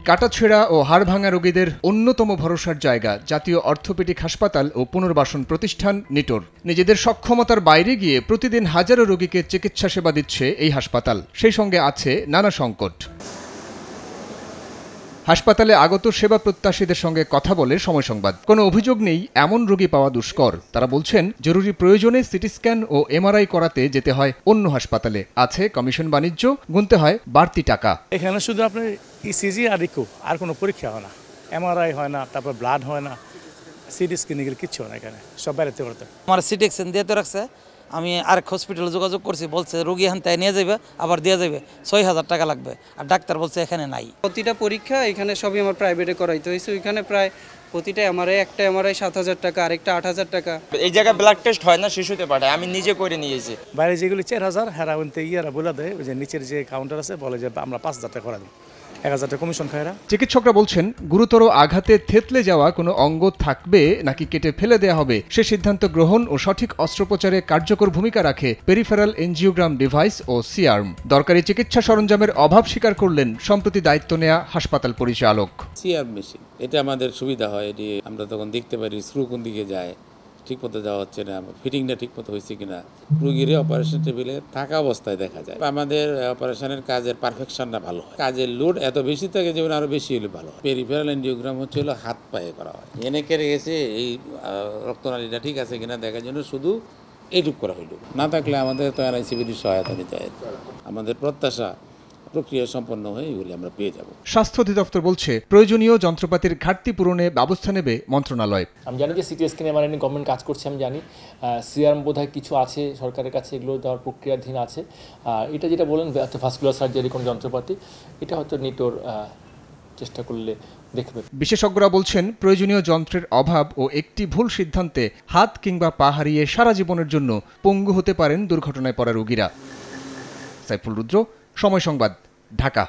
কাটাছেঁড়া ও হাড়ভাঙা রোগীদের অন্যতম ভরসার জায়গা জাতীয় অর্থোপেডিক হাসপাতাল ও পুনর্বাসন প্রতিষ্ঠান নিটোর। নিজেদের সক্ষমতার বাইরে গিয়ে প্রতিদিন হাজারো রোগীকে চিকিৎসা সেবা দিচ্ছে এই হাসপাতাল। সেই সঙ্গে আছে নানা সংকট। হাসপাতালে আগত সেবা প্রত্যাশীদের সঙ্গে কথা বলে সময় সংবাদ। কোনো অভিযোগ নেই এমন রোগী পাওয়া দুষ্কর। তারা বলছেন জরুরি প্রয়োজনে সিটি স্ক্যান ও এমআরআই করাতে যেতে হয় অন্য হাসপাতালে। আছে কমিশন বাণিজ্য, গুনতে হয় বাড়তি টাকা। এখানে শুধু আপনার ইসিজি আর ইকো, আর কোনো পরীক্ষা হয় না, এমআরআই হয় না, তারপর ব্লাড হয় না, সিটি স্ক্যান এগুলো কিচ্ছু হয় না, এখানে সব বাইরেতে করতে। আমার সিটি স্ক্যান দিয়ে তো রাখছে, আমি আরেক হসপিটালে যোগাযোগ করছি, বলছে রোগী এখান থেকে নিয়ে যাবে, আবার দিয়ে যাবে 6,000 টাকা লাগবে, আর ডাক্তার বলছে এখানে নাই। প্রতিটা পরীক্ষা এখানে সবই আমার প্রাইভেটে করাইতে হয়েছে। ওইখানে প্রায় প্রতিটা একটা এমআরআই 7,000 টাকা, আরেকটা 8,000 টাকা। এই জায়গায় ব্লাড টেস্ট হয় না, শিশুতে পাঠায়, আমি নিজে করে নিয়েছি। বাইরে যেগুলি 4,000 হেরাউনতে ইয়ারা বলে দেয়, ওই যে নিচের যে কাউন্টার আছে বলে যে আমরা 5,000 টাকা করা দিই, 1,000 টাকা কমিশন খায়রা। চিকিৎসকরা বলছেন গুরুতর আঘাতে থেতলে যাওয়া কোনো অঙ্গ থাকবে নাকি কেটে ফেলে দেওয়া হবে সে সিদ্ধান্ত গ্রহণ ও সঠিক অস্ত্রোপচারে কার্যকর ভূমিকা রাখে পেরিফেরাল এনজিওগ্রাম ডিভাইস ও সিআর্ম। দরকারি চিকিৎসা সরঞ্জামের অভাব স্বীকার করলেন সম্প্রতি দায়িত্ব নেয়া হাসপাতাল পরিচালক। সিআর্ম মেশিন, এটা আমাদের সুবিধা হয়, এটি আমরা তখন দেখতে পারি স্ক্রু কোন দিকে যায়, ঠিক মতো যাওয়া হচ্ছে না, ফিটিংটা ঠিক মতো হয়েছে কিনা, রুগীর অপারেশন টেবিলে থাকা অবস্থায় দেখা যায়। আমাদের অপারেশনের কাজের পারফেকশনটা ভালো হয়, কাজের লোড এত বেশি থাকে যেমন আরো বেশি হলে ভালো হয়। পেরিফেরাল এনজিওগ্রাম হচ্ছে হলো হাত পায়ে করা হয়, এনেকে রেখেছে এই রক্তনালীটা ঠিক আছে কিনা দেখার জন্য শুধু এইটুক করা হইল। না থাকলে আমাদের তো এনআইসিবির সহায়তা নিতে হয়। আমাদের প্রত্যাশা প্রক্রিয়া সম্পন্ন হয়ে এগুলি আমরা পেয়ে যাব। স্বাস্থ্য অধিদপ্তর বলছে প্রয়োজনীয় যন্ত্রপাতির ঘাটতি পূরণে ব্যবস্থা নেবে মন্ত্রণালয়। আমি জানি যে সিটি স্ক্যান এমআরআই নিয়ে গভর্নমেন্ট কাজ করছে, আমি জানি সিআরএম বোধহয় কিছু আছে সরকারের কাছে, এগুলো দেওয়ার প্রক্রিয়াধীন আছে। এটা যেটা বলেন ভাস্কুলার সার্জারি কোন যন্ত্রপাতি, এটা হয়তো নিটোর চেষ্টা করলে দেখবে। বিশেষজ্ঞরা বলছেন প্রয়োজনীয় যন্ত্রের অভাব ও একটি ভুল সিদ্ধান্তে হাত কিংবা পা হারিয়ে সারা জীবনের জন্য পঙ্গু হতে পারেন দুর্ঘটনায় পড়া রোগীরা। সাইফুল রুদ্র, সময় সংবাদ, ঢাকা।